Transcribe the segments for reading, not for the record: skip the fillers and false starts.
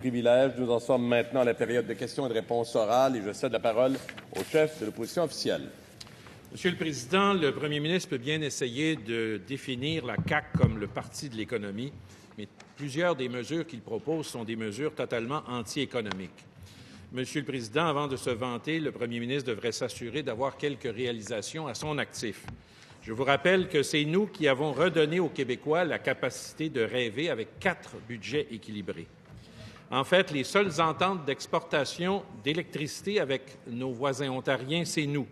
privilèges. Nous en sommes maintenant à la période de questions et de réponses orales et je cède la parole au chef de l'opposition officielle. Monsieur le Président, le premier ministre peut bien essayer de définir la CAQ comme le parti de l'économie, mais plusieurs des mesures qu'il propose sont des mesures totalement anti-économiques. Monsieur le Président, avant de se vanter, le premier ministre devrait s'assurer d'avoir quelques réalisations à son actif. Je vous rappelle que c'est nous qui avons redonné aux Québécois la capacité de rêver avec 4 budgets équilibrés. En fait, les seules ententes d'exportation d'électricité avec nos voisins ontariens, c'est nous.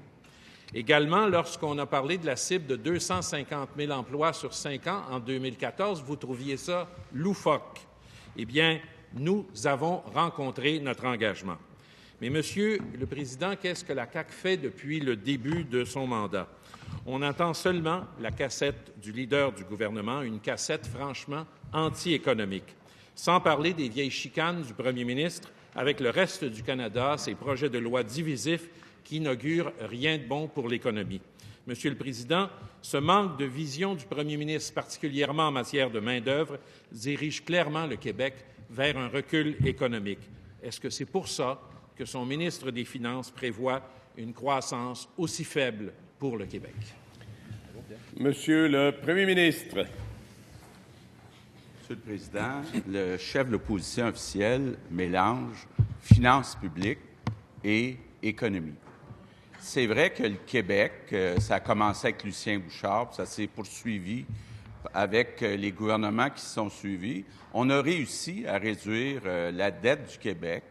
Également, lorsqu'on a parlé de la cible de 250 000 emplois sur 5 ans en 2014, vous trouviez ça loufoque. Eh bien, nous avons rencontré notre engagement. Mais, Monsieur le Président, qu'est-ce que la CAQ fait depuis le début de son mandat? On entend seulement la cassette du leader du gouvernement, une cassette franchement anti-économique. Sans parler des vieilles chicanes du premier ministre avec le reste du Canada, ces projets de loi divisifs qui n'augurent rien de bon pour l'économie. Monsieur le Président, ce manque de vision du premier ministre, particulièrement en matière de main-d'œuvre, dirige clairement le Québec vers un recul économique. Est-ce que c'est pour ça que son ministre des Finances prévoit une croissance aussi faible pour le Québec? Monsieur le Premier ministre. Monsieur le Président, le chef de l'opposition officielle mélange finances publiques et économie. C'est vrai que le Québec, ça a commencé avec Lucien Bouchard, puis ça s'est poursuivi avec les gouvernements qui se sont suivis. On a réussi à réduire la dette du Québec.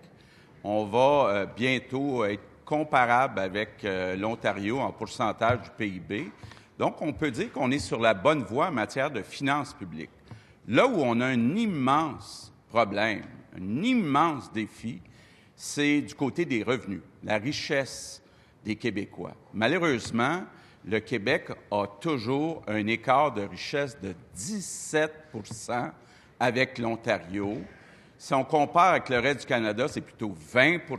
On va bientôt être comparable avec l'Ontario en pourcentage du PIB. Donc, on peut dire qu'on est sur la bonne voie en matière de finances publiques. Là où on a un immense problème, un immense défi, c'est du côté des revenus, la richesse des Québécois. Malheureusement, le Québec a toujours un écart de richesse de 17 avec l'Ontario. Si on compare avec le reste du Canada, c'est plutôt 20 puis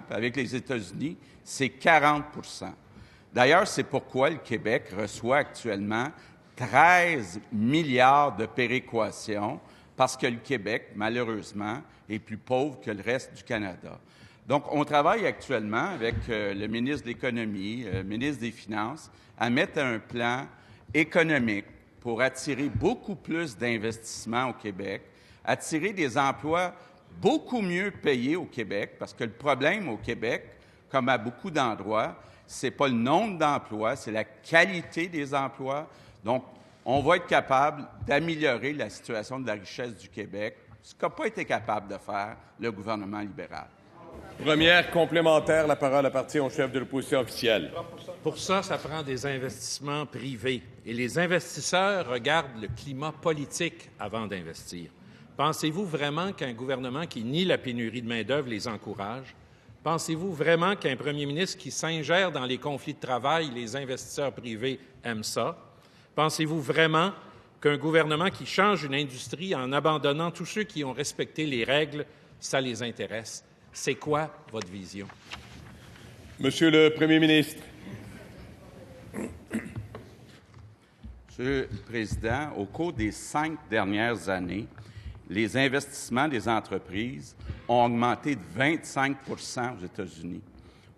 avec les États-Unis, c'est 40 D'ailleurs, c'est pourquoi le Québec reçoit actuellement 13 milliards de péréquation, parce que le Québec, malheureusement, est plus pauvre que le reste du Canada. Donc, on travaille actuellement avec le ministre de l'Économie, le ministre des Finances, à mettre un plan économique pour attirer beaucoup plus d'investissements au Québec, attirer des emplois beaucoup mieux payés au Québec, parce que le problème au Québec, comme à beaucoup d'endroits, ce n'est pas le nombre d'emplois, c'est la qualité des emplois. Donc, on va être capable d'améliorer la situation de la richesse du Québec, ce qu'a pas été capable de faire le gouvernement libéral. Première complémentaire, la parole appartient au chef de l'opposition officielle. Pour ça, ça prend des investissements privés. Et les investisseurs regardent le climat politique avant d'investir. Pensez-vous vraiment qu'un gouvernement qui nie la pénurie de main-d'œuvre les encourage? Pensez-vous vraiment qu'un premier ministre qui s'ingère dans les conflits de travail, les investisseurs privés aiment ça? Pensez-vous vraiment qu'un gouvernement qui change une industrie en abandonnant tous ceux qui ont respecté les règles, ça les intéresse? C'est quoi votre vision? Monsieur le Premier ministre. Monsieur le Président, au cours des 5 dernières années, les investissements des entreprises ont augmenté de 25 aux États-Unis.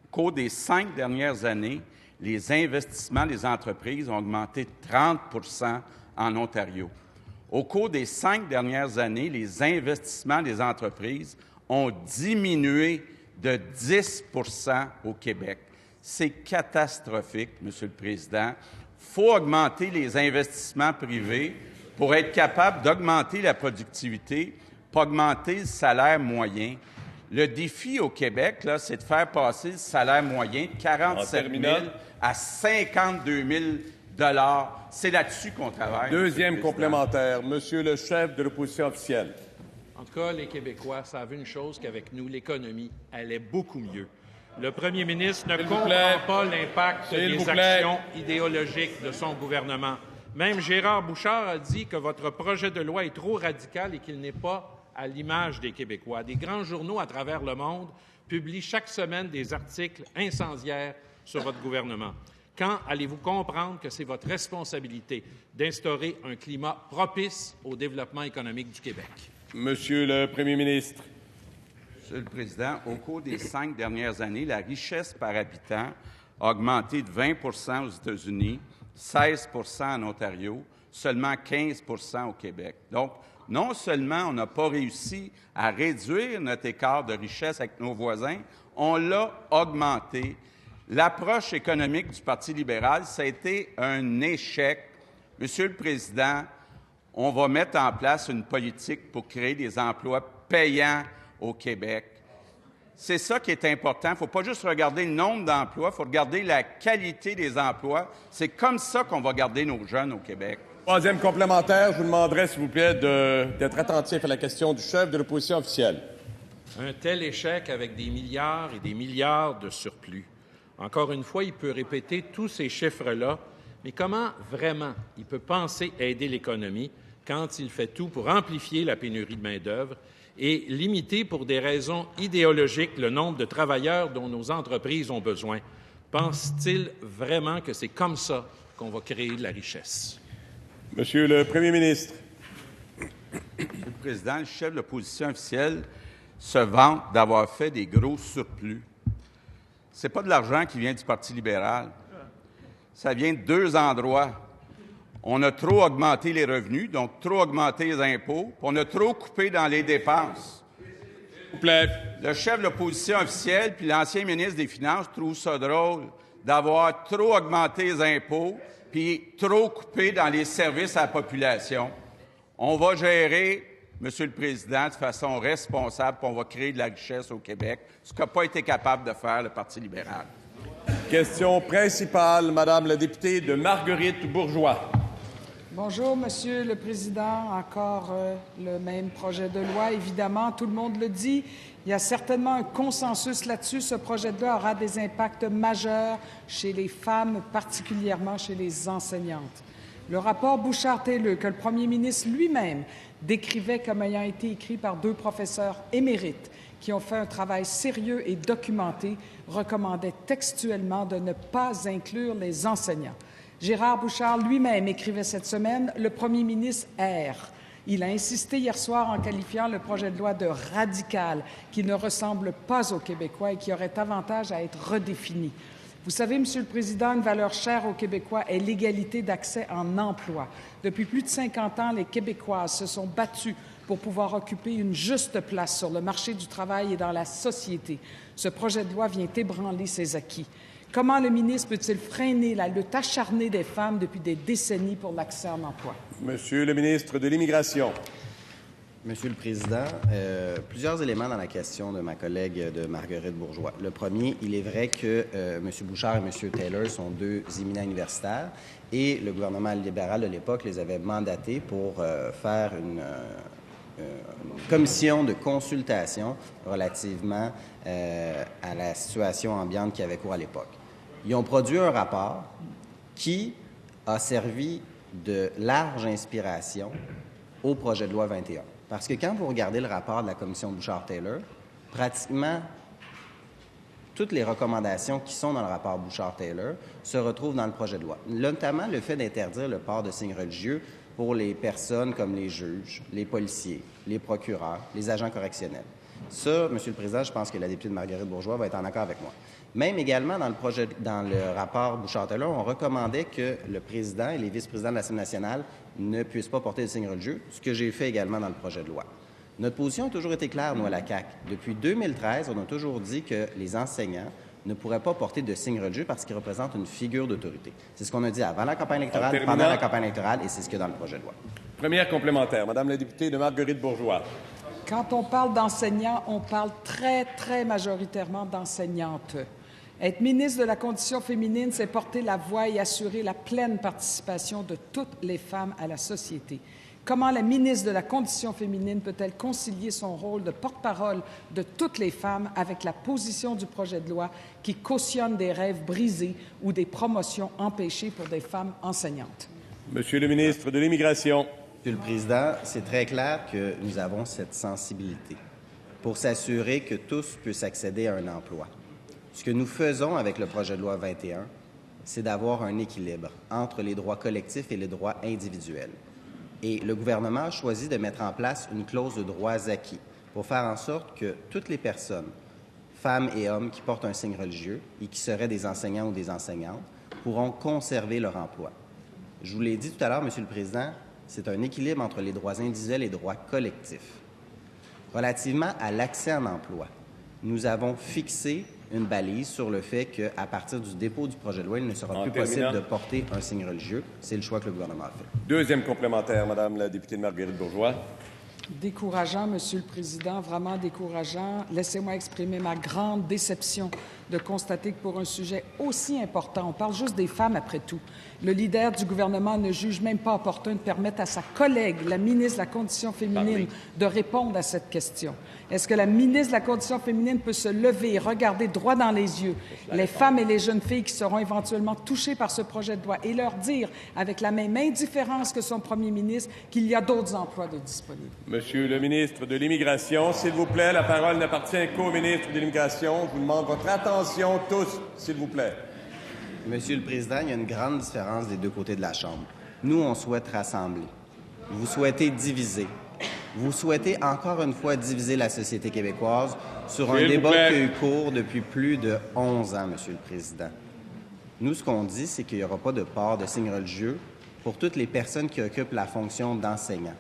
Au cours des 5 dernières années, les investissements des entreprises ont augmenté de 30 en Ontario. Au cours des 5 dernières années, les investissements des entreprises ont diminué de 10 au Québec. C'est catastrophique, Monsieur le Président. Il faut augmenter les investissements privés pour être capable d'augmenter la productivité, pour augmenter le salaire moyen. Le défi au Québec, là, c'est de faire passer le salaire moyen de 47 000 à 52 000 $. C'est là-dessus qu'on travaille. Deuxième complémentaire, Monsieur le chef de l'opposition officielle. En tout cas, les Québécois savent une chose qu'avec nous, l'économie allait beaucoup mieux. Le premier ministre ne comprend pas l'impact des actions idéologiques de son gouvernement. Même Gérard Bouchard a dit que votre projet de loi est trop radical et qu'il n'est pas à l'image des Québécois. Des grands journaux à travers le monde publient chaque semaine des articles incendiaires sur votre gouvernement. Quand allez-vous comprendre que c'est votre responsabilité d'instaurer un climat propice au développement économique du Québec? Monsieur le Premier ministre. Monsieur le Président, au cours des 5 dernières années, la richesse par habitant a augmenté de 20 aux États-Unis, 16 en Ontario, seulement 15 au Québec. Donc, non seulement on n'a pas réussi à réduire notre écart de richesse avec nos voisins, on l'a augmenté. L'approche économique du Parti libéral, ça a été un échec. Monsieur le Président, on va mettre en place une politique pour créer des emplois payants au Québec. C'est ça qui est important. Il ne faut pas juste regarder le nombre d'emplois, il faut regarder la qualité des emplois. C'est comme ça qu'on va garder nos jeunes au Québec. Troisième complémentaire, je vous demanderai, s'il vous plaît, d'être attentif à la question du chef de l'opposition officielle. Un tel échec avec des milliards et des milliards de surplus. Encore une fois, il peut répéter tous ces chiffres-là, mais comment vraiment il peut penser aider l'économie quand il fait tout pour amplifier la pénurie de main-d'œuvre et limiter pour des raisons idéologiques le nombre de travailleurs dont nos entreprises ont besoin? Pense-t-il vraiment que c'est comme ça qu'on va créer de la richesse? Monsieur le Premier ministre. Monsieur le Président, le chef de l'opposition officielle se vante d'avoir fait des gros surplus. Ce n'est pas de l'argent qui vient du Parti libéral. Ça vient de 2 endroits. On a trop augmenté les revenus, donc trop augmenté les impôts, puis on a trop coupé dans les dépenses. S'il vous plaît. Le chef de l'opposition officielle puis l'ancien ministre des Finances trouvent ça drôle d'avoir trop augmenté les impôts puis trop coupé dans les services à la population. On va gérer, Monsieur le Président, de façon responsable, puis on va créer de la richesse au Québec, ce qu'a pas été capable de faire le Parti libéral. Question principale, Madame la députée de Marguerite Bourgeois. Bonjour, Monsieur le Président. Encore le même projet de loi. Évidemment, tout le monde le dit. Il y a certainement un consensus là-dessus. Ce projet de loi aura des impacts majeurs chez les femmes, particulièrement chez les enseignantes. Le rapport Bouchard-Taylor, que le premier ministre lui-même décrivait comme ayant été écrit par 2 professeurs émérites qui ont fait un travail sérieux et documenté, recommandait textuellement de ne pas inclure les enseignants. Gérard Bouchard lui-même écrivait cette semaine « Le premier ministre erre ». Il a insisté hier soir en qualifiant le projet de loi de radical, qui ne ressemble pas aux Québécois et qui aurait avantage à être redéfini. Vous savez, Monsieur le Président, une valeur chère aux Québécois est l'égalité d'accès en emploi. Depuis plus de 50 ans, les Québécoises se sont battues pour pouvoir occuper une juste place sur le marché du travail et dans la société. Ce projet de loi vient ébranler ces acquis. Comment le ministre peut-il freiner la lutte acharnée des femmes depuis des décennies pour l'accès en emploi? Monsieur le ministre de l'Immigration. Monsieur le Président, plusieurs éléments dans la question de ma collègue de Marguerite Bourgeois. Le premier, il est vrai que M. Bouchard et M. Taylor sont 2 éminents universitaires et le gouvernement libéral de l'époque les avait mandatés pour faire une commission de consultation relativement à la situation ambiante qui avait cours à l'époque. Ils ont produit un rapport qui a servi de large inspiration au projet de loi 21. Parce que quand vous regardez le rapport de la commission Bouchard-Taylor, pratiquement toutes les recommandations qui sont dans le rapport Bouchard-Taylor se retrouvent dans le projet de loi, notamment le fait d'interdire le port de signes religieux pour les personnes comme les juges, les policiers, les procureurs, les agents correctionnels. Ça, Monsieur le Président, je pense que la députée de Marguerite Bourgeois va être en accord avec moi. Même également dans le rapport Bouchard-Taylor, on recommandait que le président et les vice-présidents de l'Assemblée nationale ne puissent pas porter de signes religieux, ce que j'ai fait également dans le projet de loi. Notre position a toujours été claire, nous, à la CAQ. Depuis 2013, on a toujours dit que les enseignants ne pourraient pas porter de signes religieux parce qu'ils représentent une figure d'autorité. C'est ce qu'on a dit avant la campagne électorale, pendant la campagne électorale, et c'est ce qu'il y a dans le projet de loi. Première complémentaire, Madame la députée de Marguerite Bourgeois. Quand on parle d'enseignants, on parle très, très majoritairement d'enseignantes. Être ministre de la Condition féminine, c'est porter la voix et assurer la pleine participation de toutes les femmes à la société. Comment la ministre de la Condition féminine peut-elle concilier son rôle de porte-parole de toutes les femmes avec la position du projet de loi qui cautionne des rêves brisés ou des promotions empêchées pour des femmes enseignantes? Monsieur le ministre de l'Immigration. Monsieur le Président, c'est très clair que nous avons cette sensibilité pour s'assurer que tous puissent accéder à un emploi. Ce que nous faisons avec le projet de loi 21, c'est d'avoir un équilibre entre les droits collectifs et les droits individuels. Et le gouvernement a choisi de mettre en place une clause de droits acquis pour faire en sorte que toutes les personnes, femmes et hommes qui portent un signe religieux et qui seraient des enseignants ou des enseignantes, pourront conserver leur emploi. Je vous l'ai dit tout à l'heure, Monsieur le Président, c'est un équilibre entre les droits individuels et les droits collectifs. Relativement à l'accès à l'emploi, nous avons fixé une balise sur le fait qu'à partir du dépôt du projet de loi, il ne sera plus possible de porter un signe religieux. C'est le choix que le gouvernement a fait. Deuxième complémentaire, Madame la députée Marguerite Bourgeois. Décourageant, Monsieur le Président, vraiment décourageant. Laissez-moi exprimer ma grande déception de constater que pour un sujet aussi important, on parle juste des femmes après tout, le leader du gouvernement ne juge même pas opportun de permettre à sa collègue, la ministre de la Condition féminine, de répondre à cette question. Est-ce que la ministre de la Condition féminine peut se lever et regarder droit dans les yeux les femmes et les jeunes filles qui seront éventuellement touchées par ce projet de loi et leur dire, avec la même indifférence que son premier ministre, qu'il y a d'autres emplois de disponibles? Monsieur le ministre de l'Immigration, s'il vous plaît, la parole n'appartient qu'au ministre de l'Immigration. Je vous demande votre attention tous, s'il vous plaît. Monsieur le Président, il y a une grande différence des deux côtés de la Chambre. Nous, on souhaite rassembler. Vous souhaitez diviser. Vous souhaitez encore une fois diviser la société québécoise sur un débat qui a eu cours depuis plus de 11 ans, Monsieur le Président. Nous, ce qu'on dit, c'est qu'il n'y aura pas de port de signe religieux pour toutes les personnes qui occupent la fonction d'enseignant.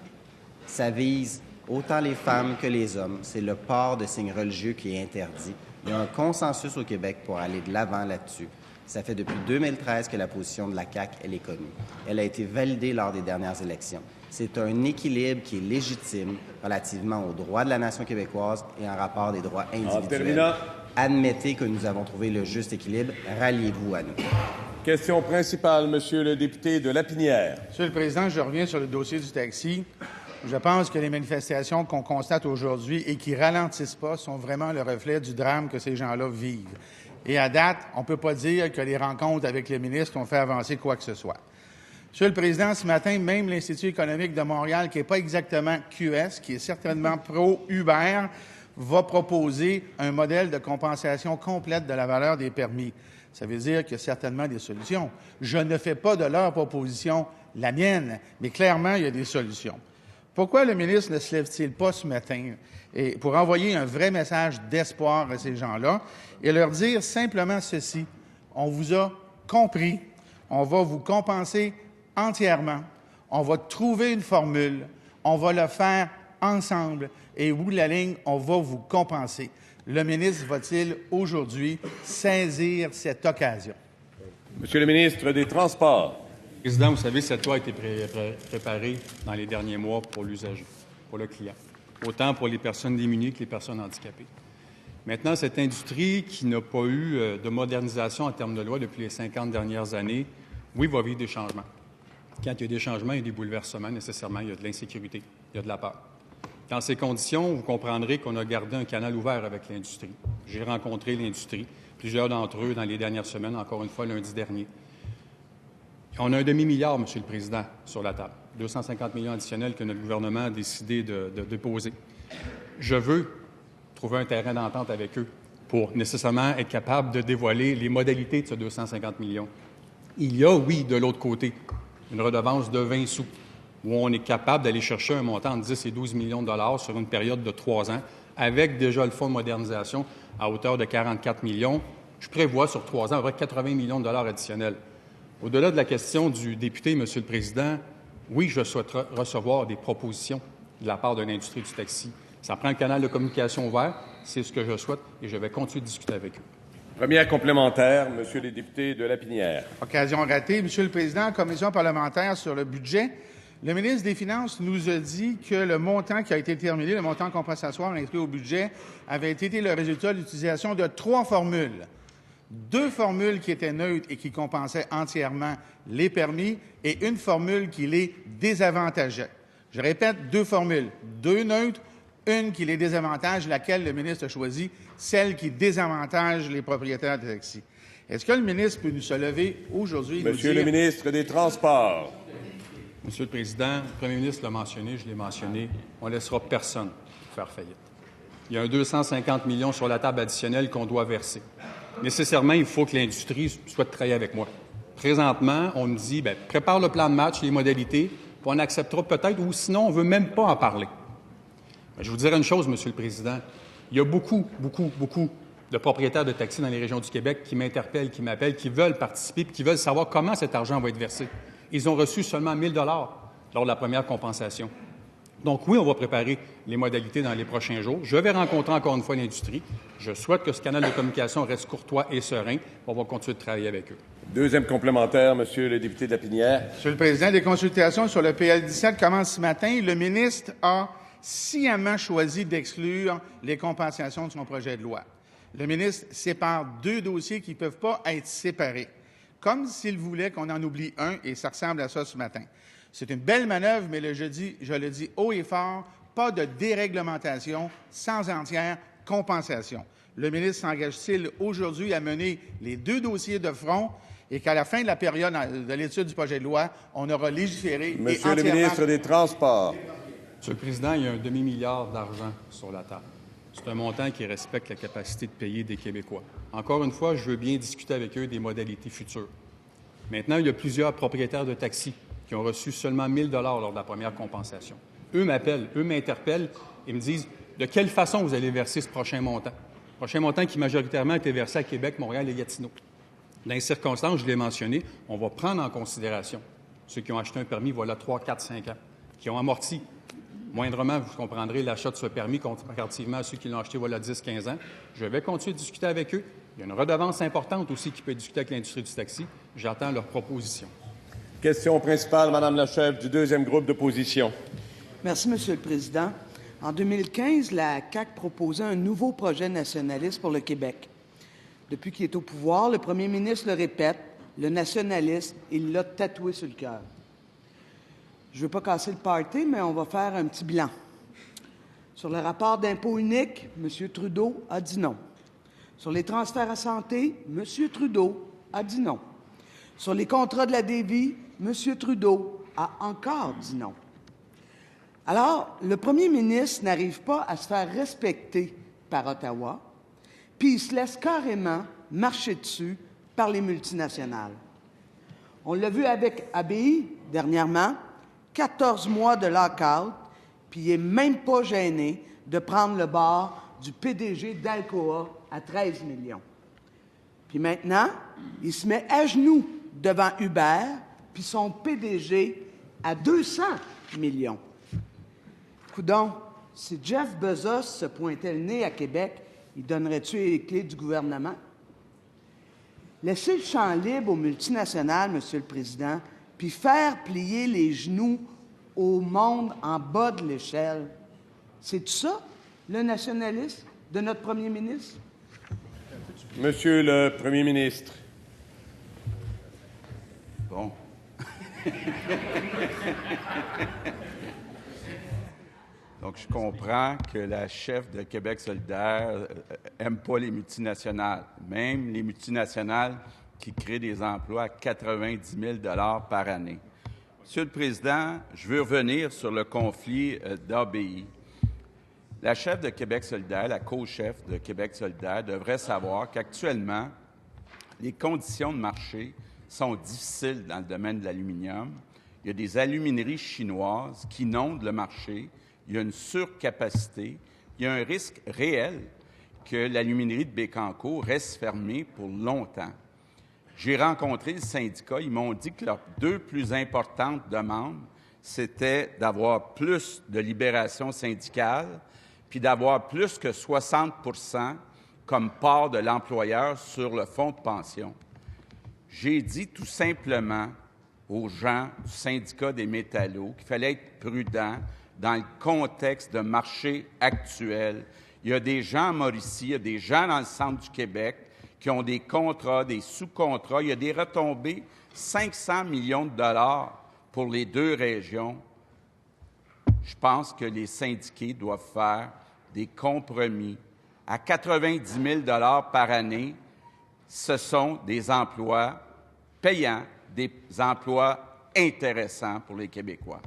Ça vise autant les femmes que les hommes. C'est le port de signes religieux qui est interdit. Il y a un consensus au Québec pour aller de l'avant là-dessus. Ça fait depuis 2013 que la position de la CAQ, elle est connue. Elle a été validée lors des dernières élections. C'est un équilibre qui est légitime relativement aux droits de la nation québécoise et en rapport des droits individuels. Admettez que nous avons trouvé le juste équilibre. Ralliez-vous à nous. Question principale, Monsieur le député de Lapinière. Monsieur le Président, je reviens sur le dossier du taxi. Je pense que les manifestations qu'on constate aujourd'hui et qui ralentissent pas sont vraiment le reflet du drame que ces gens-là vivent. Et à date, on ne peut pas dire que les rencontres avec les ministres ont fait avancer quoi que ce soit. Monsieur le Président, ce matin, même l'Institut économique de Montréal, qui n'est pas exactement QS, qui est certainement pro-Uber, va proposer un modèle de compensation complète de la valeur des permis. Ça veut dire qu'il y a certainement des solutions. Je ne fais pas de leur proposition la mienne, mais clairement, il y a des solutions. Pourquoi le ministre ne se lève-t-il pas ce matin et pour envoyer un vrai message d'espoir à ces gens-là et leur dire simplement ceci: on vous a compris, on va vous compenser entièrement, on va trouver une formule, on va le faire ensemble et au bout de la ligne, on va vous compenser. Le ministre va-t-il aujourd'hui saisir cette occasion? Monsieur le ministre des Transports. Président, vous savez, cette loi a été préparée dans les derniers mois pour l'usager, pour le client, autant pour les personnes démunies que les personnes handicapées. Maintenant, cette industrie qui n'a pas eu de modernisation en termes de loi depuis les 50 dernières années, oui, va vivre des changements. Quand il y a des changements, il y a des bouleversements, nécessairement, il y a de l'insécurité, il y a de la peur. Dans ces conditions, vous comprendrez qu'on a gardé un canal ouvert avec l'industrie. J'ai rencontré l'industrie, plusieurs d'entre eux dans les dernières semaines, encore une fois lundi dernier. On a un demi-milliard, Monsieur le Président, sur la table. 250 millions additionnels que notre gouvernement a décidé de déposer. Je veux trouver un terrain d'entente avec eux pour nécessairement être capable de dévoiler les modalités de ce 250 millions. Il y a, oui, de l'autre côté, une redevance de 20 sous, où on est capable d'aller chercher un montant de 10 et 12 millions de dollars sur une période de 3 ans, avec déjà le fonds de modernisation à hauteur de 44 millions. Je prévois sur 3 ans à peu près 80 millions de dollars additionnels. Au-delà de la question du député, Monsieur le Président, oui, je souhaite recevoir des propositions de la part de l'industrie du taxi. Ça prend un canal de communication ouvert, c'est ce que je souhaite, et je vais continuer de discuter avec eux. Première complémentaire, Monsieur le député de Lapinière. Occasion ratée. Monsieur le Président, commission parlementaire sur le budget, le ministre des Finances nous a dit que le montant qui a été terminé, le montant compensatoire inscrit au budget, avait été le résultat de l'utilisation de 3 formules. 2 formules qui étaient neutres et qui compensaient entièrement les permis et une formule qui les désavantageait. Je répète, 2 formules, 2 neutres, une qui les désavantage, laquelle le ministre a choisi, celle qui désavantage les propriétaires de taxis. Est-ce que le ministre peut nous se lever aujourd'hui et nous dire... Monsieur le ministre des Transports. Monsieur le Président, le premier ministre l'a mentionné, je l'ai mentionné, on ne laissera personne faire faillite. Il y a un 250 millions sur la table additionnelle qu'on doit verser. Nécessairement, il faut que l'industrie soit de travailler avec moi. Présentement, on nous dit, prépare le plan de match, les modalités, puis on acceptera peut-être, ou sinon, on ne veut même pas en parler. Je vous dirais une chose, Monsieur le Président. Il y a beaucoup de propriétaires de taxis dans les régions du Québec qui m'interpellent, qui m'appellent, qui veulent participer et qui veulent savoir comment cet argent va être versé. Ils ont reçu seulement 1 000 $ lors de la première compensation. Donc oui, on va préparer les modalités dans les prochains jours. Je vais rencontrer encore une fois l'industrie. Je souhaite que ce canal de communication reste courtois et serein. On va continuer de travailler avec eux. Deuxième complémentaire, Monsieur le député de Lapinière. Monsieur le Président, les consultations sur le PL17 commencent ce matin. Le ministre a sciemment choisi d'exclure les compensations de son projet de loi. Le ministre sépare 2 dossiers qui ne peuvent pas être séparés, comme s'il voulait qu'on en oublie un, et ça ressemble à ça ce matin. C'est une belle manœuvre, mais je le dis haut et fort, pas de déréglementation sans entière compensation. Le ministre s'engage-t-il aujourd'hui à mener les 2 dossiers de front et qu'à la fin de la période de l'étude du projet de loi, on aura légiféré Monsieur le ministre des Transports. Monsieur le Président, il y a un demi-milliard d'argent sur la table. C'est un montant qui respecte la capacité de payer des Québécois. Encore une fois, je veux bien discuter avec eux des modalités futures. Maintenant, il y a plusieurs propriétaires de taxis qui ont reçu seulement 1 000 $ lors de la première compensation. Eux m'interpellent et me disent de quelle façon vous allez verser ce prochain montant. Prochain montant qui majoritairement a été versé à Québec, Montréal et Gatineau. Dans les circonstances, je l'ai mentionné, on va prendre en considération ceux qui ont acheté un permis voilà 3, 4, 5 ans, qui ont amorti moindrement, vous comprendrez, l'achat de ce permis comparativement à ceux qui l'ont acheté voilà 10, 15 ans. Je vais continuer de discuter avec eux. Il y a une redevance importante aussi qui peut être discutée avec l'industrie du taxi. J'attends leurs propositions. Question principale, Madame la chef du deuxième groupe d'opposition. Merci, Monsieur le Président. En 2015, la CAQ proposait un nouveau projet nationaliste pour le Québec. Depuis qu'il est au pouvoir, le premier ministre le répète, le nationalisme, il l'a tatoué sur le cœur. Je ne veux pas casser le party, mais on va faire un petit bilan. Sur le rapport d'impôt unique, M. Trudeau a dit non. Sur les transferts à santé, M. Trudeau a dit non. Sur les contrats de la DV, M. Trudeau a encore dit non. Alors, le premier ministre n'arrive pas à se faire respecter par Ottawa, puis il se laisse carrément marcher dessus par les multinationales. On l'a vu avec ABI dernièrement, 14 mois de lock-out, puis il n'est même pas gêné de prendre le bord du PDG d'Alcoa à 13 millions. Puis maintenant, il se met à genoux devant Uber, puis son PDG à 200 millions. Coudon, si Jeff Bezos se pointait le nez à Québec, il donnerait-tu les clés du gouvernement? Laisser le champ libre aux multinationales, Monsieur le Président, puis faire plier les genoux au monde en bas de l'échelle, c'est ça, le nationalisme de notre premier ministre? Monsieur le Premier ministre. Bon. Donc, je comprends que la chef de Québec solidaire n'aime pas les multinationales, même les multinationales qui créent des emplois à 90 000 $ par année. Monsieur le Président, je veux revenir sur le conflit d'ABI. La chef de Québec solidaire, la co-chef de Québec solidaire, devrait savoir qu'actuellement, les conditions de marché sont difficiles dans le domaine de l'aluminium. Il y a des alumineries chinoises qui inondent le marché. Il y a une surcapacité. Il y a un risque réel que l'aluminerie de Bécancour reste fermée pour longtemps. J'ai rencontré le syndicat. Ils m'ont dit que leurs 2 plus importantes demandes, c'était d'avoir plus de libération syndicale puis d'avoir plus que 60 % comme part de l'employeur sur le fonds de pension. J'ai dit tout simplement aux gens du syndicat des métallos qu'il fallait être prudent dans le contexte de marché actuel. Il y a des gens à Mauricie, il y a des gens dans le centre du Québec qui ont des contrats, des sous-contrats. Il y a des retombées, 500 millions de $ pour les 2 régions. Je pense que les syndiqués doivent faire des compromis. À 90 000 $ par année, ce sont des emplois payants, des emplois intéressants pour les Québécois.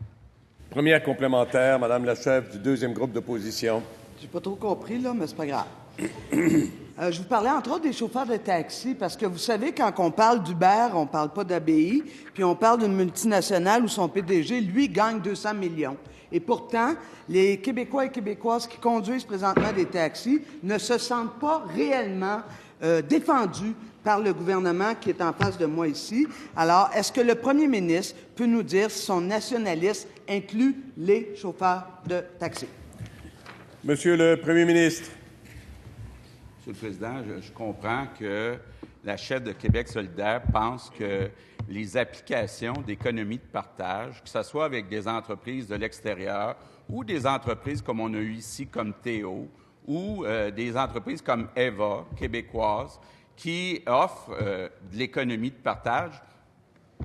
Première complémentaire, Madame la chef du deuxième groupe d'opposition. J'ai pas trop compris, là, mais c'est pas grave. Je vous parlais entre autres des chauffeurs de taxi, parce que vous savez, quand on parle d'Uber, on ne parle pas d'ABI, puis on parle d'une multinationale où son PDG, lui, gagne 200 millions. Et pourtant, les Québécois et Québécoises qui conduisent présentement des taxis ne se sentent pas réellement défendus par le gouvernement qui est en face de moi ici. Alors, est-ce que le premier ministre peut nous dire si son nationalisme inclut les chauffeurs de taxi? Monsieur le Premier ministre. Monsieur le Président, je comprends que la chef de Québec solidaire pense que les applications d'économie de partage, que ce soit avec des entreprises de l'extérieur ou des entreprises comme on a eu ici, comme Théo, ou des entreprises comme Eva, québécoises, qui offrent de l'économie de partage,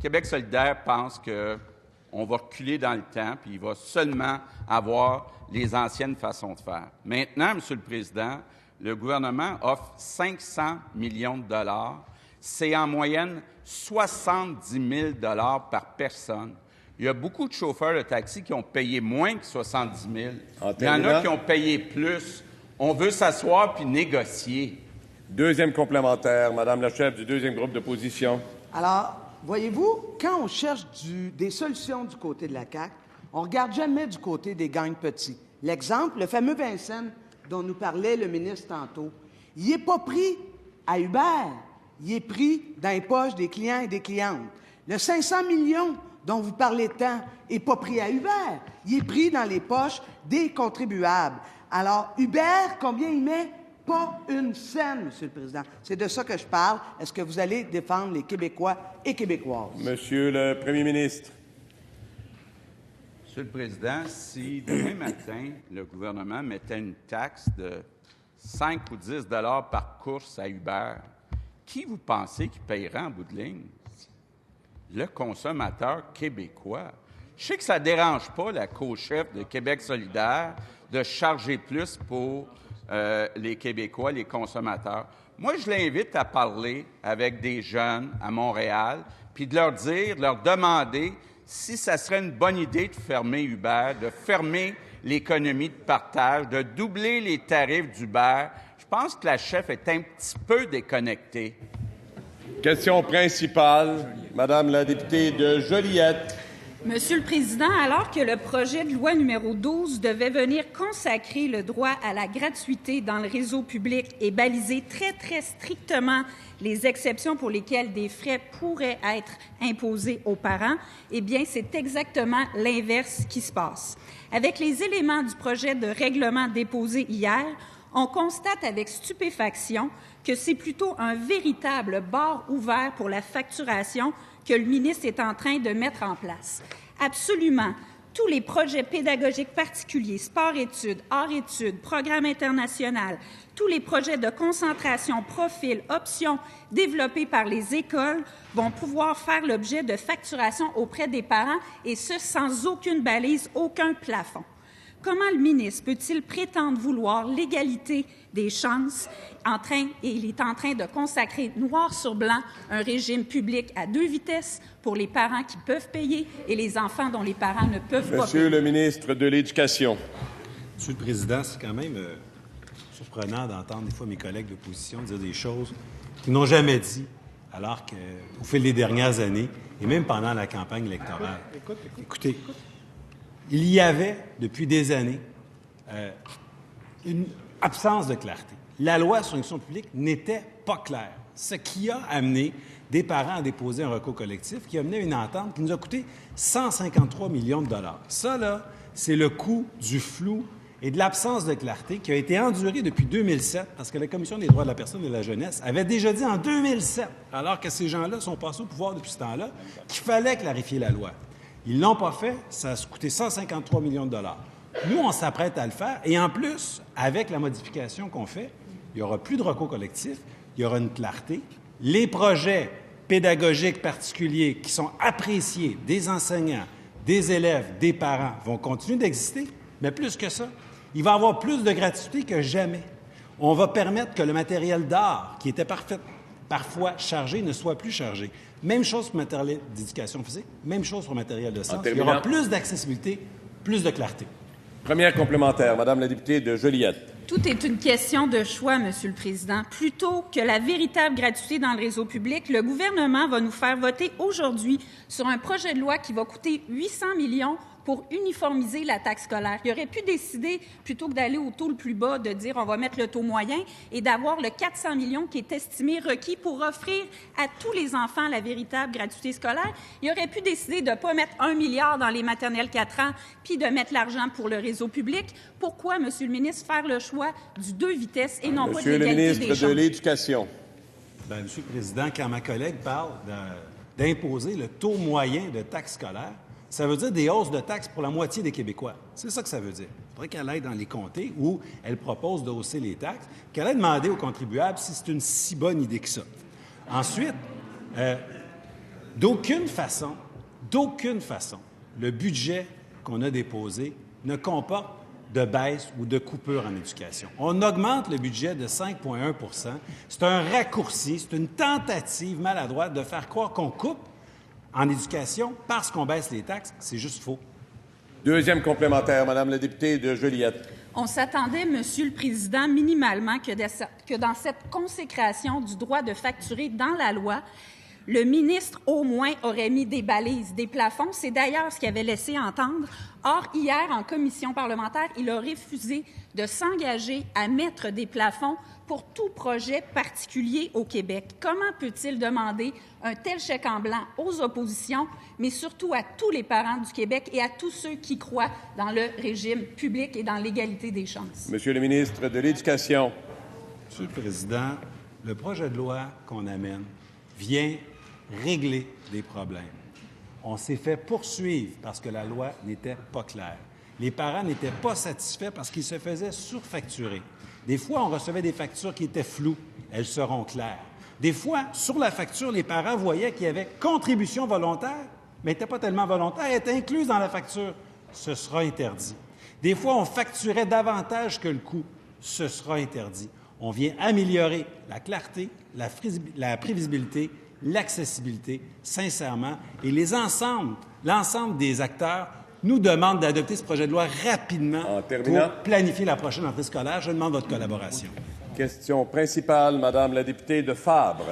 Québec solidaire pense qu'on va reculer dans le temps, puis il va seulement avoir les anciennes façons de faire. Maintenant, Monsieur le Président, le gouvernement offre 500 millions de dollars. C'est en moyenne 70 000 $ par personne. Il y a beaucoup de chauffeurs de taxi qui ont payé moins que 70 000. Il y en a qui ont payé plus. On veut s'asseoir puis négocier. Deuxième complémentaire, Madame la chef du deuxième groupe d'opposition. Alors, voyez-vous, quand on cherche des solutions du côté de la CAQ, on ne regarde jamais du côté des gangs petits. L'exemple, le fameux Vincennes dont nous parlait le ministre tantôt, il n'est pas pris à Uber, il est pris dans les poches des clients et des clientes. Le 500 millions dont vous parlez tant n'est pas pris à Uber, il est pris dans les poches des contribuables. Alors, Uber, combien il met? Pas une scène, Monsieur le Président. C'est de ça que je parle. Est-ce que vous allez défendre les Québécois et Québécoises? Monsieur le Premier ministre. Monsieur le Président, si demain matin, le gouvernement mettait une taxe de 5 ou 10 $ par course à Uber, qui vous pensez qui paiera en bout de ligne? Le consommateur québécois. Je sais que ça ne dérange pas la co-chef de Québec solidaire de charger plus pour les Québécois, les consommateurs. Moi, je l'invite à parler avec des jeunes à Montréal, puis de leur dire, de leur demander si ça serait une bonne idée de fermer Uber, de fermer l'économie de partage, de doubler les tarifs d'Uber. Je pense que la chef est un petit peu déconnectée. Question principale, Madame la députée de Joliette. Monsieur le Président, alors que le projet de loi numéro 12 devait venir consacrer le droit à la gratuité dans le réseau public et baliser très, très strictement les exceptions pour lesquelles des frais pourraient être imposés aux parents, eh bien, c'est exactement l'inverse qui se passe. Avec les éléments du projet de règlement déposé hier, on constate avec stupéfaction que c'est plutôt un véritable bar ouvert pour la facturation que le ministre est en train de mettre en place. Absolument. Tous les projets pédagogiques particuliers, sport-études, art-études, programmes international, tous les projets de concentration, profil, options développés par les écoles vont pouvoir faire l'objet de facturation auprès des parents, et ce, sans aucune balise, aucun plafond. Comment le ministre peut-il prétendre vouloir l'égalité des chances et il est en train de consacrer noir sur blanc un régime public à 2 vitesses pour les parents qui peuvent payer et les enfants dont les parents ne peuvent pas payer? Monsieur le ministre de l'Éducation. Monsieur le Président, c'est quand même surprenant d'entendre des fois mes collègues d'opposition dire des choses qu'ils n'ont jamais dit, alors qu'au fil des dernières années, et même pendant la campagne électorale, écoutez, il y avait, depuis des années, une absence de clarté. La loi sur l'instruction publique n'était pas claire, ce qui a amené des parents à déposer un recours collectif, qui a amené une entente qui nous a coûté 153 millions de dollars. Ça, là, c'est le coût du flou et de l'absence de clarté qui a été enduré depuis 2007, parce que la Commission des droits de la personne et de la jeunesse avait déjà dit en 2007, alors que ces gens-là sont passés au pouvoir depuis ce temps-là, qu'il fallait clarifier la loi. Ils ne l'ont pas fait, ça a coûté 153 millions de dollars. Nous, on s'apprête à le faire, et en plus, avec la modification qu'on fait, il n'y aura plus de recours collectif, il y aura une clarté. Les projets pédagogiques particuliers qui sont appréciés des enseignants, des élèves, des parents vont continuer d'exister, mais plus que ça, il va y avoir plus de gratuité que jamais. On va permettre que le matériel d'art, qui était parfois chargé, ne soit plus chargé. Même chose pour le matériel d'éducation physique, même chose pour le matériel de sciences. Il y aura plus d'accessibilité, plus de clarté. Première complémentaire, Madame la députée de Joliette. Tout est une question de choix, Monsieur le Président. Plutôt que la véritable gratuité dans le réseau public, le gouvernement va nous faire voter aujourd'hui sur un projet de loi qui va coûter 800 millions pour uniformiser la taxe scolaire. Il aurait pu décider, plutôt que d'aller au taux le plus bas, de dire on va mettre le taux moyen et d'avoir le 400 millions qui est estimé requis pour offrir à tous les enfants la véritable gratuité scolaire. Il aurait pu décider de ne pas mettre 1 milliard dans les maternelles 4 ans puis de mettre l'argent pour le réseau public. Pourquoi, Monsieur le ministre, faire le choix du 2 vitesses et non pas de l'égalité des chances? Monsieur le ministre de l'Éducation. Bien, Monsieur le Président, quand ma collègue parle d'imposer le taux moyen de taxe scolaire, ça veut dire des hausses de taxes pour la moitié des Québécois. C'est ça que ça veut dire. Il faudrait qu'elle aille dans les comtés où elle propose de hausser les taxes, qu'elle aille demander aux contribuables si c'est une si bonne idée que ça. Ensuite, d'aucune façon, le budget qu'on a déposé ne comporte de baisse ou de coupure en éducation. On augmente le budget de 5,1 %. C'est un raccourci, c'est une tentative maladroite de faire croire qu'on coupe en éducation parce qu'on baisse les taxes. C'est juste faux. Deuxième complémentaire, Madame la députée de Joliette. On s'attendait, Monsieur le Président, minimalement que dans cette consécration du droit de facturer dans la loi, le ministre, au moins, aurait mis des balises, des plafonds. C'est d'ailleurs ce qu'il avait laissé entendre. Or, hier, en commission parlementaire, il a refusé de s'engager à mettre des plafonds pour tout projet particulier au Québec. Comment peut-il demander un tel chèque en blanc aux oppositions, mais surtout à tous les parents du Québec et à tous ceux qui croient dans le régime public et dans l'égalité des chances? Monsieur le ministre de l'Éducation. Monsieur le Président, le projet de loi qu'on amène vient régler des problèmes. On s'est fait poursuivre parce que la loi n'était pas claire. Les parents n'étaient pas satisfaits parce qu'ils se faisaient surfacturer. Des fois, on recevait des factures qui étaient floues. Elles seront claires. Des fois, sur la facture, les parents voyaient qu'il y avait contribution volontaire, mais elle n'était pas tellement volontaire, elle était incluse dans la facture. Ce sera interdit. Des fois, on facturait davantage que le coût. Ce sera interdit. On vient améliorer la clarté, la prévisibilité, l'accessibilité, sincèrement, et l'ensemble des acteurs nous demandent d'adopter ce projet de loi rapidement pour planifier la prochaine rentrée scolaire. Je demande votre collaboration. Question principale, Madame la députée de Fabre.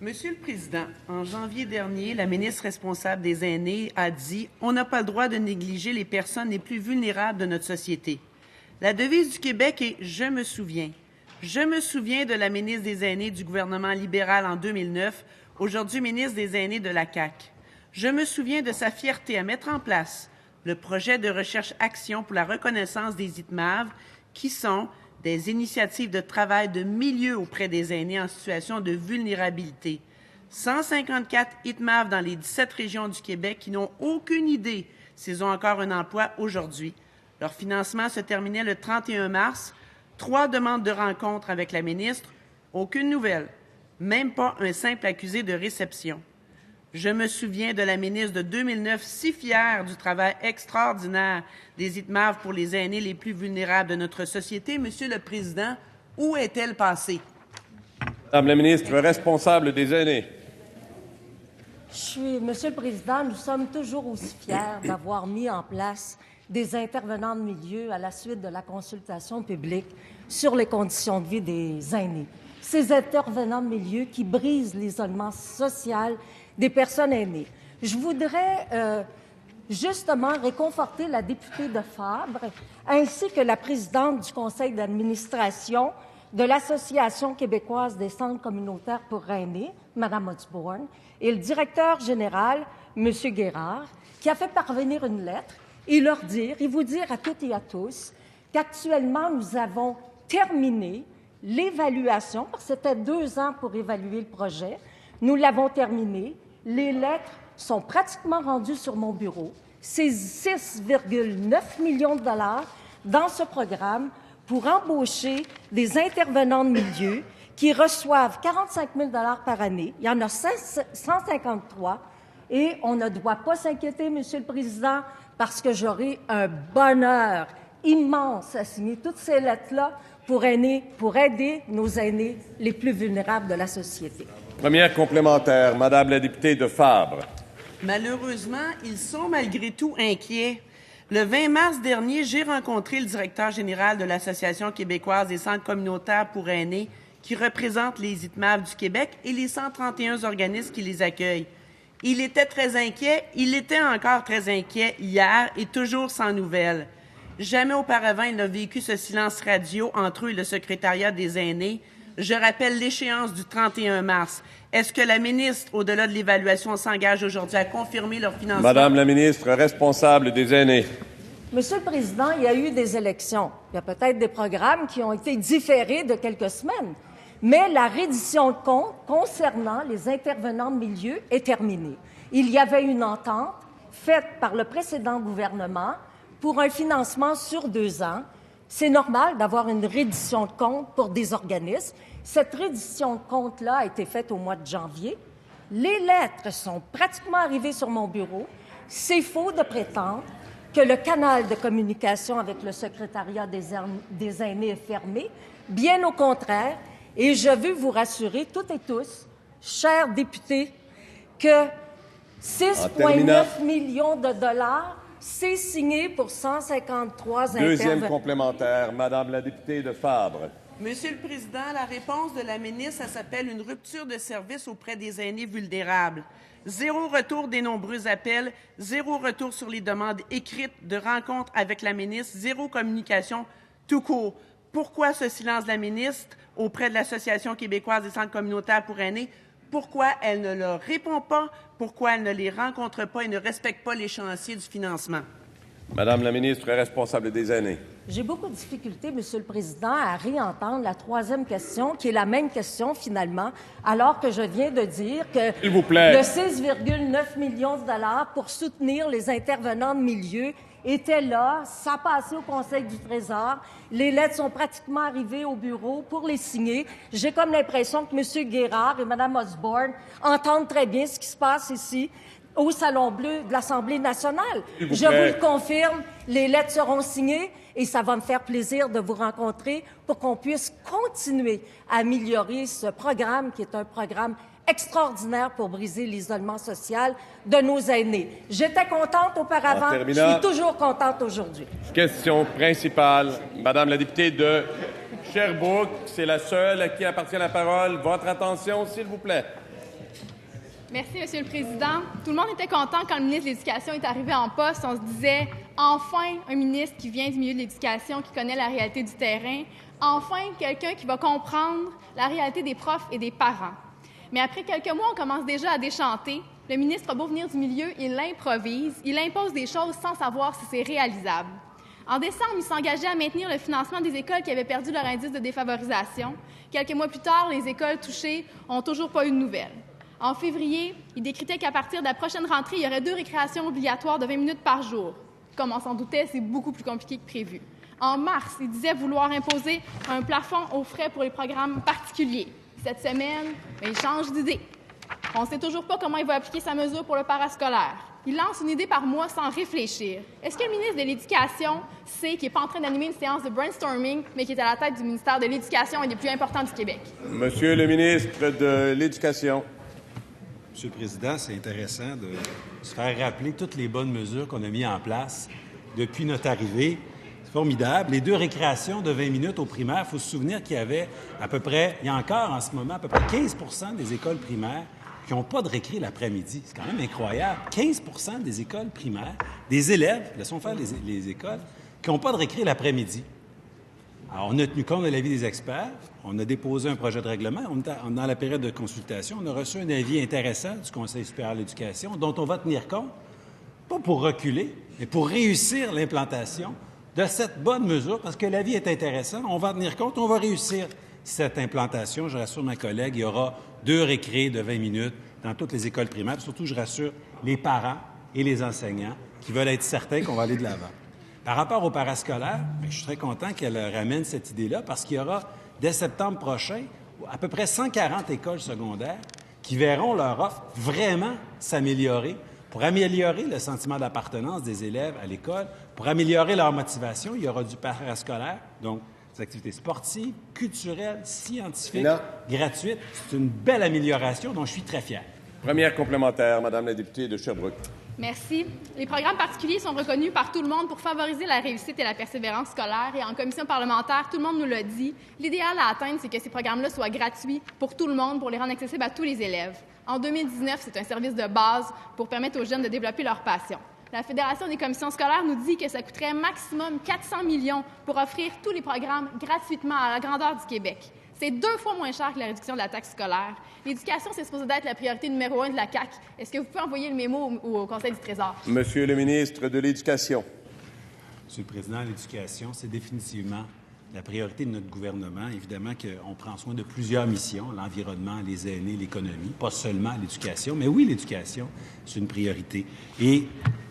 Monsieur le Président, en janvier dernier, la ministre responsable des aînés a dit « On n'a pas le droit de négliger les personnes les plus vulnérables de notre société ». La devise du Québec est « Je me souviens ». Je me souviens de la ministre des Aînés du gouvernement libéral en 2009, aujourd'hui ministre des Aînés de la CAQ. Je me souviens de sa fierté à mettre en place le projet de recherche-action pour la reconnaissance des ITMAV, qui sont des initiatives de travail de milieu auprès des aînés en situation de vulnérabilité. 154 ITMAV dans les 17 régions du Québec qui n'ont aucune idée s'ils ont encore un emploi aujourd'hui. Leur financement se terminait le 31 mars. 3 demandes de rencontre avec la ministre, aucune nouvelle, même pas un simple accusé de réception. Je me souviens de la ministre de 2009 si fière du travail extraordinaire des ITMAV pour les aînés les plus vulnérables de notre société. Monsieur le Président, où est-elle passée? Madame la ministre responsable des aînés. Monsieur le Président, nous sommes toujours aussi fiers d'avoir mis en place des intervenants de milieu à la suite de la consultation publique sur les conditions de vie des aînés. Ces intervenants de milieu qui brisent l'isolement social des personnes aînées. Je voudrais justement réconforter la députée de Fabre ainsi que la présidente du conseil d'administration de l'Association québécoise des centres communautaires pour aînés, Mme Osborne, et le directeur général, M. Guérard, qui a fait parvenir une lettre et vous dire à toutes et à tous qu'actuellement, nous avons terminé l'évaluation, parce que c'était 2 ans pour évaluer le projet. Nous l'avons terminé. Les lettres sont pratiquement rendues sur mon bureau. C'est 6,9 millions de dollars dans ce programme pour embaucher des intervenants de milieu qui reçoivent 45 000 $ par année. Il y en a 153 et on ne doit pas s'inquiéter, Monsieur le Président, parce que j'aurai un bonheur immense à signer toutes ces lettres-là pour aider nos aînés les plus vulnérables de la société. Première complémentaire, Madame la députée de Fabre. Malheureusement, ils sont malgré tout inquiets. Le 20 mars dernier, j'ai rencontré le directeur général de l'Association québécoise des centres communautaires pour aînés qui représente les ITMAV du Québec et les 131 organismes qui les accueillent. Il était très inquiet, il était encore très inquiet hier et toujours sans nouvelles. Jamais auparavant, il n'a vécu ce silence radio entre eux et le secrétariat des aînés. Je rappelle l'échéance du 31 mars. Est-ce que la ministre, au-delà de l'évaluation, s'engage aujourd'hui à confirmer leur financement? Madame la ministre responsable des aînés. Monsieur le Président, il y a eu des élections. Il y a peut-être des programmes qui ont été différés de quelques semaines. Mais la reddition de comptes concernant les intervenants de milieu est terminée. Il y avait une entente faite par le précédent gouvernement pour un financement sur 2 ans. C'est normal d'avoir une reddition de comptes pour des organismes. Cette reddition de comptes-là a été faite au mois de janvier. Les lettres sont pratiquement arrivées sur mon bureau. C'est faux de prétendre que le canal de communication avec le secrétariat des aînés est fermé. Bien au contraire. Et je veux vous rassurer, toutes et tous, chers députés, que 6,9 millions de dollars, c'est signé pour 153 Deuxième intervenants. complémentaire, Madame la députée de Fabre. Monsieur le Président, la réponse de la ministre, ça s'appelle une rupture de service auprès des aînés vulnérables. 0 retour des nombreux appels, 0 retour sur les demandes écrites de rencontres avec la ministre, 0 communication tout court. Pourquoi ce silence de la ministre auprès de l'Association québécoise des centres communautaires pour aînés? Pourquoi elle ne leur répond pas? Pourquoi elle ne les rencontre pas et ne respecte pas l'échéancier du financement? Madame la ministre responsable des aînés. J'ai beaucoup de difficultés, Monsieur le Président, à réentendre la 3e question, qui est la même question, finalement, alors que je viens de dire que S'il vous plaît. le 6,9 millions de dollars pour soutenir les intervenants de milieu était là, ça a passé au Conseil du Trésor, les lettres sont pratiquement arrivées au bureau pour les signer. J'ai comme l'impression que M. Guérard et Mme Osborne entendent très bien ce qui se passe ici, au Salon Bleu de l'Assemblée nationale. Je vous le confirme, les lettres seront signées et ça va me faire plaisir de vous rencontrer pour qu'on puisse continuer à améliorer ce programme qui est un programme extraordinaire pour briser l'isolement social de nos aînés. J'étais contente auparavant, je suis toujours contente aujourd'hui. Question principale, Madame la députée de Sherbrooke, c'est la seule à qui appartient la parole. Votre attention, s'il vous plaît. Merci, Monsieur le Président. Tout le monde était content quand le ministre de l'Éducation est arrivé en poste. On se disait, enfin, un ministre qui vient du milieu de l'éducation, qui connaît la réalité du terrain. Enfin, quelqu'un qui va comprendre la réalité des profs et des parents. Mais après quelques mois, on commence déjà à déchanter. Le ministre a beau venir du milieu, il improvise, il impose des choses sans savoir si c'est réalisable. En décembre, il s'engageait à maintenir le financement des écoles qui avaient perdu leur indice de défavorisation. Quelques mois plus tard, les écoles touchées n'ont toujours pas eu de nouvelles. En février, il décrétait qu'à partir de la prochaine rentrée, il y aurait 2 récréations obligatoires de 20 minutes par jour. Comme on s'en doutait, c'est beaucoup plus compliqué que prévu. En mars, il disait vouloir imposer un plafond aux frais pour les programmes particuliers. Cette semaine, il change d'idée. On ne sait toujours pas comment il va appliquer sa mesure pour le parascolaire. Il lance une idée par mois sans réfléchir. Est-ce que le ministre de l'Éducation sait qu'il n'est pas en train d'animer une séance de brainstorming, mais qu'il est à la tête du ministère de l'Éducation et des plus importants du Québec? Monsieur le ministre de l'Éducation. Monsieur le Président, c'est intéressant de se faire rappeler toutes les bonnes mesures qu'on a mises en place depuis notre arrivée. C'est formidable. Les 2 récréations de 20 minutes au primaire, il faut se souvenir qu'il y avait il y a encore en ce moment à peu près 15 des écoles primaires qui n'ont pas de récré l'après-midi. C'est quand même incroyable. 15 des écoles primaires, des élèves, laissons faire les écoles, qui n'ont pas de récré l'après-midi. Alors, on a tenu compte de l'avis des experts, on a déposé un projet de règlement, dans la période de consultation, on a reçu un avis intéressant du Conseil supérieur de l'éducation dont on va tenir compte, pas pour reculer, mais pour réussir l'implantation de cette bonne mesure, parce que l'avis est intéressant, on va tenir compte, on va réussir cette implantation. Je rassure ma collègue, il y aura 2 récrés de 20 minutes dans toutes les écoles primaires. Surtout, je rassure les parents et les enseignants qui veulent être certains qu'on va aller de l'avant. Par rapport au parascolaire, je suis très content qu'elle ramène cette idée-là parce qu'il y aura, dès septembre prochain, à peu près 140 écoles secondaires qui verront leur offre vraiment s'améliorer pour améliorer le sentiment d'appartenance des élèves à l'école, pour améliorer leur motivation. Il y aura du parascolaire, donc des activités sportives, culturelles, scientifiques, gratuites. C'est une belle amélioration dont je suis très fier. Première complémentaire, Madame la députée de Sherbrooke. Merci. Les programmes particuliers sont reconnus par tout le monde pour favoriser la réussite et la persévérance scolaire. Et en commission parlementaire, tout le monde nous l'a dit, l'idéal à atteindre, c'est que ces programmes-là soient gratuits pour tout le monde, pour les rendre accessibles à tous les élèves. En 2019, c'est un service de base pour permettre aux jeunes de développer leur passion. La Fédération des commissions scolaires nous dit que ça coûterait maximum 400 millions pour offrir tous les programmes gratuitement à la grandeur du Québec. C'est 2 fois moins cher que la réduction de la taxe scolaire. L'éducation, c'est supposé d'être la priorité numéro 1 de la CAQ. Est-ce que vous pouvez envoyer le mémo au Conseil du Trésor? Monsieur le ministre de l'Éducation. Monsieur le Président, l'éducation, c'est définitivement la priorité de notre gouvernement. Évidemment qu'on prend soin de plusieurs missions, l'environnement, les aînés, l'économie, pas seulement l'éducation. Mais oui, l'éducation, c'est une priorité. Et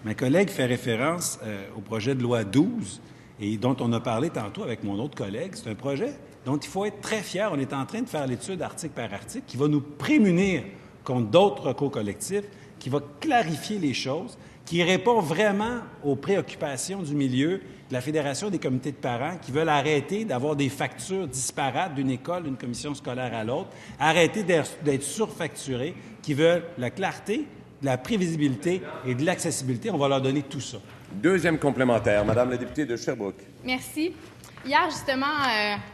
ma collègue fait référence au projet de loi 12, et dont on a parlé tantôt avec mon autre collègue. C'est un projet dont il faut être très fier. On est en train de faire l'étude article par article qui va nous prémunir contre d'autres recours collectifs, qui va clarifier les choses, qui répond vraiment aux préoccupations du milieu, de la Fédération des comités de parents qui veulent arrêter d'avoir des factures disparates d'une école, d'une commission scolaire à l'autre, arrêter d'être surfacturés, qui veulent la clarté, de la prévisibilité et de l'accessibilité. On va leur donner tout ça. Deuxième complémentaire, Madame la députée de Sherbrooke. Merci. Hier, justement,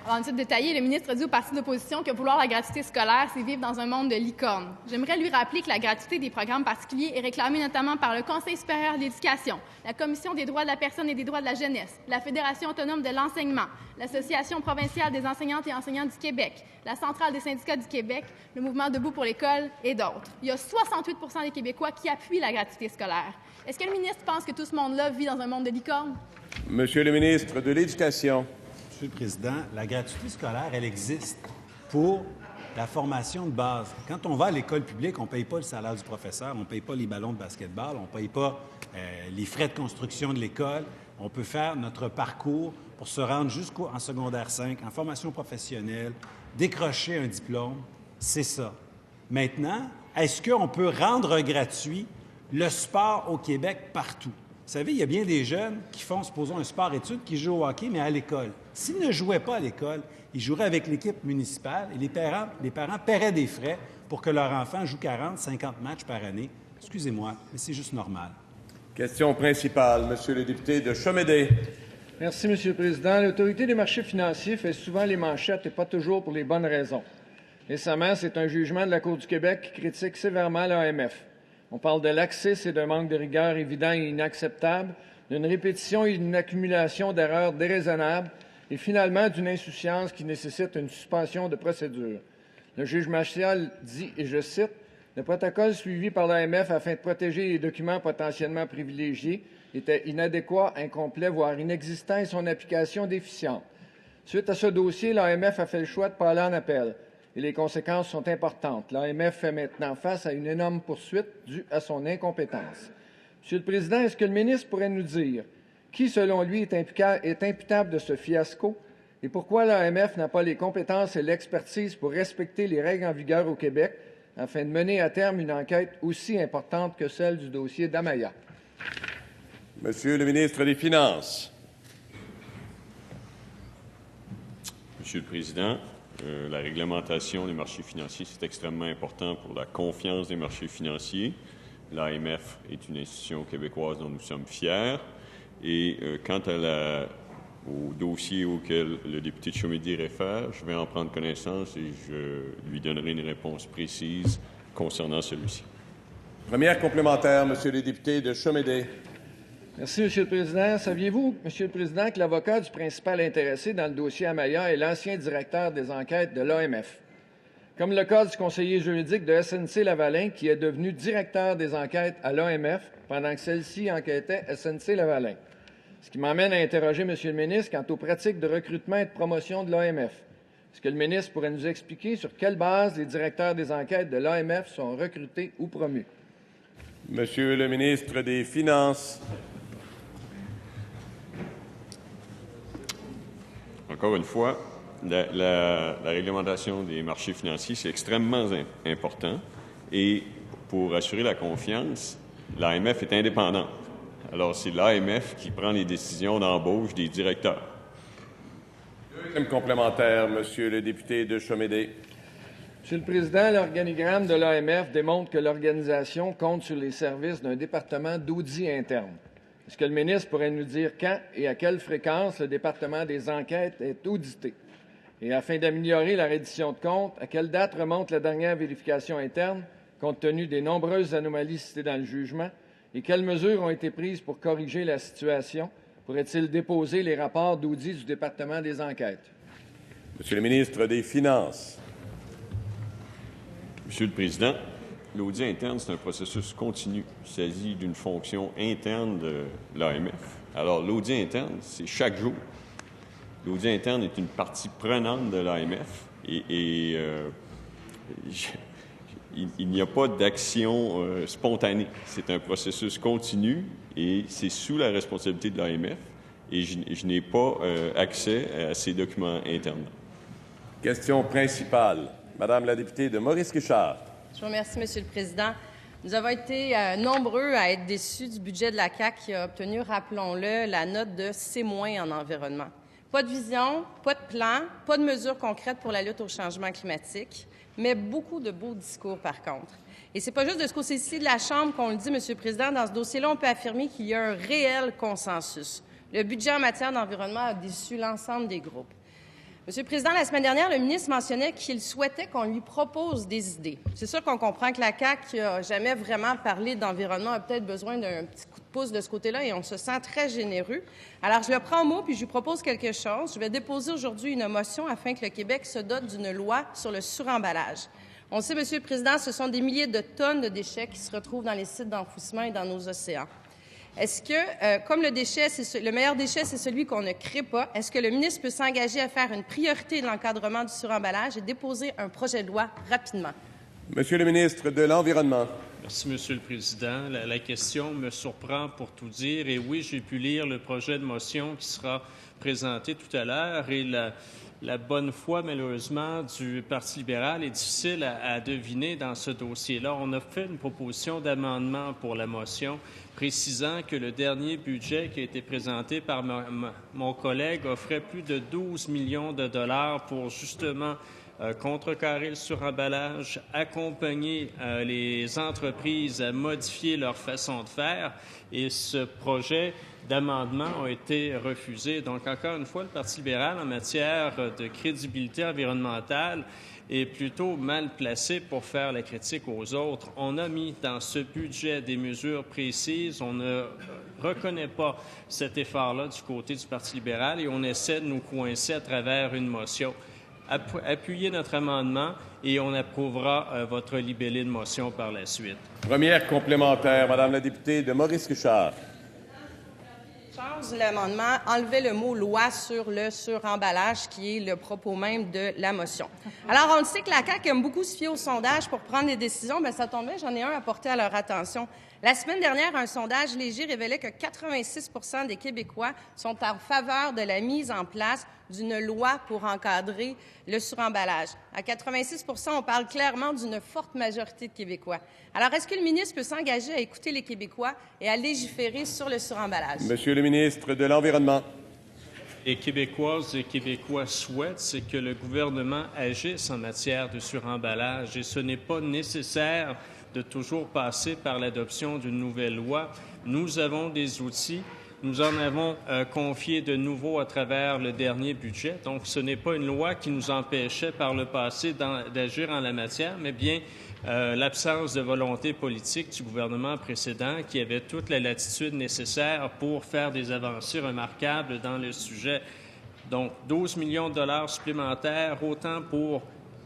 dans une étude détaillée, le ministre a dit au parti d'opposition que vouloir la gratuité scolaire, c'est vivre dans un monde de licorne. J'aimerais lui rappeler que la gratuité des programmes particuliers est réclamée notamment par le Conseil supérieur de l'éducation, la Commission des droits de la personne et des droits de la jeunesse, la Fédération autonome de l'enseignement, l'Association provinciale des enseignantes et enseignants du Québec, la Centrale des syndicats du Québec, le Mouvement Debout pour l'école et d'autres. Il y a 68 % des Québécois qui appuient la gratuité scolaire. Est-ce que le ministre pense que tout ce monde-là vit dans un monde de licorne? Monsieur le ministre de l'Éducation. Monsieur le Président, la gratuité scolaire, elle existe pour la formation de base. Quand on va à l'école publique, on ne paye pas le salaire du professeur, on ne paye pas les ballons de basketball, on ne paye pas les frais de construction de l'école. On peut faire notre parcours pour se rendre jusqu'en secondaire 5, en formation professionnelle, décrocher un diplôme. C'est ça. Maintenant, est-ce qu'on peut rendre gratuit le sport au Québec partout? Vous savez, il y a bien des jeunes qui font, supposons, un sport-études, qui jouent au hockey, mais à l'école. S'ils ne jouaient pas à l'école, ils joueraient avec l'équipe municipale et les parents paieraient des frais pour que leur enfant joue 40, 50 matchs par année. Excusez-moi, mais c'est juste normal. Question principale, Monsieur le député de Chomédé. Merci, Monsieur le Président. L'Autorité des marchés financiers fait souvent les manchettes et pas toujours pour les bonnes raisons. Récemment, c'est un jugement de la Cour du Québec qui critique sévèrement l'AMF. On parle de laxisme et d'un manque de rigueur évident et inacceptable, d'une répétition et d'une accumulation d'erreurs déraisonnables et finalement d'une insouciance qui nécessite une suspension de procédure. Le juge Martial dit, et je cite, « Le protocole suivi par l'AMF afin de protéger les documents potentiellement privilégiés était inadéquat, incomplet, voire inexistant et son application déficiente. Suite à ce dossier, l'AMF a fait le choix de ne pas aller en appel. Et les conséquences sont importantes. L'AMF fait maintenant face à une énorme poursuite due à son incompétence. Monsieur le Président, est-ce que le ministre pourrait nous dire qui, selon lui, est imputable de ce fiasco et pourquoi l'AMF n'a pas les compétences et l'expertise pour respecter les règles en vigueur au Québec afin de mener à terme une enquête aussi importante que celle du dossier d'Amaya? Monsieur le ministre des Finances. Monsieur le Président, la réglementation des marchés financiers, c'est extrêmement important pour la confiance des marchés financiers. L'AMF est une institution québécoise dont nous sommes fiers. Et quant au dossier auquel le député de Chomédé réfère, je vais en prendre connaissance et je lui donnerai une réponse précise concernant celui-ci. Première complémentaire, Monsieur le député de Chomédé. Merci, Monsieur le Président. Saviez-vous, Monsieur le Président, que l'avocat du principal intéressé dans le dossier Amaya est l'ancien directeur des enquêtes de l'AMF? Comme le cas du conseiller juridique de SNC-Lavalin, qui est devenu directeur des enquêtes à l'AMF pendant que celle-ci enquêtait SNC-Lavalin. Ce qui m'amène à interroger Monsieur le ministre quant aux pratiques de recrutement et de promotion de l'AMF. Est-ce que le ministre pourrait nous expliquer sur quelle base les directeurs des enquêtes de l'AMF sont recrutés ou promus? Monsieur le ministre des Finances. Encore une fois, la réglementation des marchés financiers, c'est extrêmement important. Et pour assurer la confiance, l'AMF est indépendante. Alors, c'est l'AMF qui prend les décisions d'embauche des directeurs. Deuxième complémentaire, Monsieur le député de Chomédé. Monsieur le Président, l'organigramme de l'AMF démontre que l'organisation compte sur les services d'un département d'audit interne. Est-ce que le ministre pourrait nous dire quand et à quelle fréquence le département des enquêtes est audité? Et afin d'améliorer la reddition de comptes, à quelle date remonte la dernière vérification interne, compte tenu des nombreuses anomalies citées dans le jugement? Et quelles mesures ont été prises pour corriger la situation? Pourrait-il déposer les rapports d'audit du département des enquêtes? Monsieur le ministre des Finances. Monsieur le Président, l'audit interne, c'est un processus continu. Il s'agit d'une fonction interne de l'AMF. Alors, l'audit interne, c'est chaque jour. L'audit interne est une partie prenante de l'AMF et il n'y a pas d'action spontanée. C'est un processus continu et c'est sous la responsabilité de l'AMF et je n'ai pas accès à ces documents internes. Question principale. Madame la députée de Maurice-Richard. Je vous remercie, Monsieur le Président. Nous avons été nombreux à être déçus du budget de la CAQ qui a obtenu, rappelons-le, la note de C- en environnement. Pas de vision, pas de plan, pas de mesures concrètes pour la lutte au changement climatique, mais beaucoup de beaux discours par contre. Et c'est pas juste de ce côté-ci de la Chambre qu'on le dit, Monsieur le Président. Dans ce dossier-là, on peut affirmer qu'il y a un réel consensus. Le budget en matière d'environnement a déçu l'ensemble des groupes. Monsieur le Président, la semaine dernière, le ministre mentionnait qu'il souhaitait qu'on lui propose des idées. C'est sûr qu'on comprend que la CAQ, qui n'a jamais vraiment parlé d'environnement, a peut-être besoin d'un petit coup de pouce de ce côté-là et on se sent très généreux. Alors, je le prends au mot puis je lui propose quelque chose. Je vais déposer aujourd'hui une motion afin que le Québec se dote d'une loi sur le suremballage. On le sait, Monsieur le Président, ce sont des milliers de tonnes de déchets qui se retrouvent dans les sites d'enfouissement et dans nos océans. Est-ce que, comme le meilleur déchet, c'est celui qu'on ne crée pas, est-ce que le ministre peut s'engager à faire une priorité de l'encadrement du suremballage et déposer un projet de loi rapidement? Monsieur le ministre de l'Environnement. Merci, Monsieur le Président. La question me surprend pour tout dire. Et oui, j'ai pu lire le projet de motion qui sera présenté tout à l'heure et la bonne foi, malheureusement, du Parti libéral est difficile à deviner dans ce dossier-là. On a fait une proposition d'amendement pour la motion précisant que le dernier budget qui a été présenté par mon collègue offrait plus de 12 millions de dollars pour justement contrecarrer le suremballage, accompagner les entreprises à modifier leur façon de faire. Et ce projet d'amendement a été refusé. Donc, encore une fois, le Parti libéral, en matière de crédibilité environnementale, est plutôt mal placé pour faire la critique aux autres. On a mis dans ce budget des mesures précises. On ne reconnaît pas cet effort-là du côté du Parti libéral et on essaie de nous coincer à travers une motion. Appuyez notre amendement et on approuvera votre libellé de motion par la suite. Première complémentaire, Madame la députée de Maurice-Richard. Change l'amendement, enlever le mot « loi » sur le suremballage, qui est le propos même de la motion. Alors, on le sait que la CAQ aime beaucoup se fier aux sondages pour prendre des décisions. Bien, ça tombe bien, j'en ai un à porter à leur attention. La semaine dernière, un sondage léger révélait que 86 % des Québécois sont en faveur de la mise en place d'une loi pour encadrer le suremballage. À 86 % on parle clairement d'une forte majorité de Québécois. Alors, est-ce que le ministre peut s'engager à écouter les Québécois et à légiférer sur le suremballage? Monsieur le ministre de l'Environnement. Les Québécoises et Québécois souhaitent, c'est que le gouvernement agisse en matière de suremballage et ce n'est pas nécessaire de toujours passer par l'adoption d'une nouvelle loi. Nous avons des outils. Nous en avons confié de nouveaux à travers le dernier budget. Donc, ce n'est pas une loi qui nous empêchait par le passé d'agir en la matière, mais bien l'absence de volonté politique du gouvernement précédent qui avait toute la latitude nécessaire pour faire des avancées remarquables dans le sujet. Donc, 12 millions de dollars supplémentaires, autant pour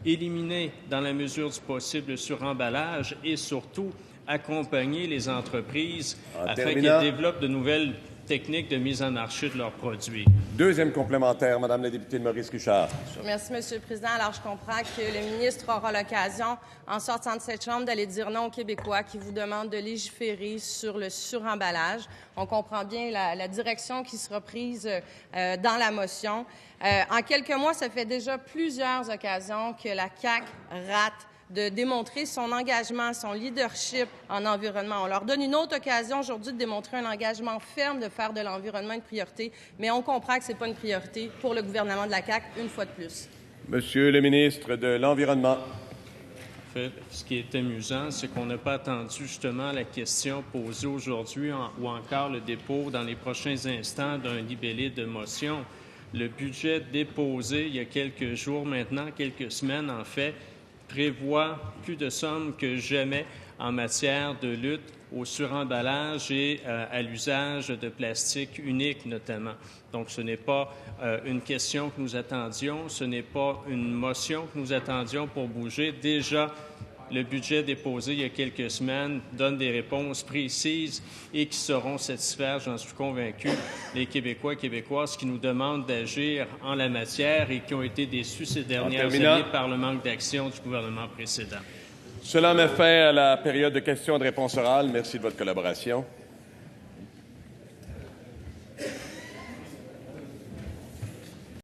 éliminer, dans la mesure du possible, le suremballage et surtout accompagner les entreprises afin qu'elles développent de nouvelles techniques de mise en marché de leurs produits. Deuxième complémentaire, Madame la députée de Maurice-Richard. Je vous remercie, Monsieur le Président. Alors, je comprends que le ministre aura l'occasion, en sortant de cette Chambre, d'aller dire non aux Québécois qui vous demandent de légiférer sur le suremballage. On comprend bien la direction qui sera prise dans la motion. En quelques mois, ça fait déjà plusieurs occasions que la CAQ rate de démontrer son engagement, son leadership en environnement. On leur donne une autre occasion aujourd'hui de démontrer un engagement ferme de faire de l'environnement une priorité, mais on comprend que ce n'est pas une priorité pour le gouvernement de la CAQ, une fois de plus. Monsieur le ministre de l'Environnement. fait, ce qui est amusant, c'est qu'on n'a pas attendu justement la question posée aujourd'hui ou encore le dépôt dans les prochains instants d'un libellé de motion. Le budget déposé il y a quelques jours maintenant, quelques semaines en fait, prévoit plus de sommes que jamais en matière de lutte au suremballage et à l'usage de plastique unique notamment. Donc, ce n'est pas une question que nous attendions, ce n'est pas une motion que nous attendions pour bouger. Déjà, le budget déposé il y a quelques semaines donne des réponses précises et qui sauront satisfaire, j'en suis convaincu, les Québécois et Québécoises qui nous demandent d'agir en la matière et qui ont été déçus ces dernières années par le manque d'action du gouvernement précédent. Cela met fin à la période de questions et de réponses orales. Merci de votre collaboration.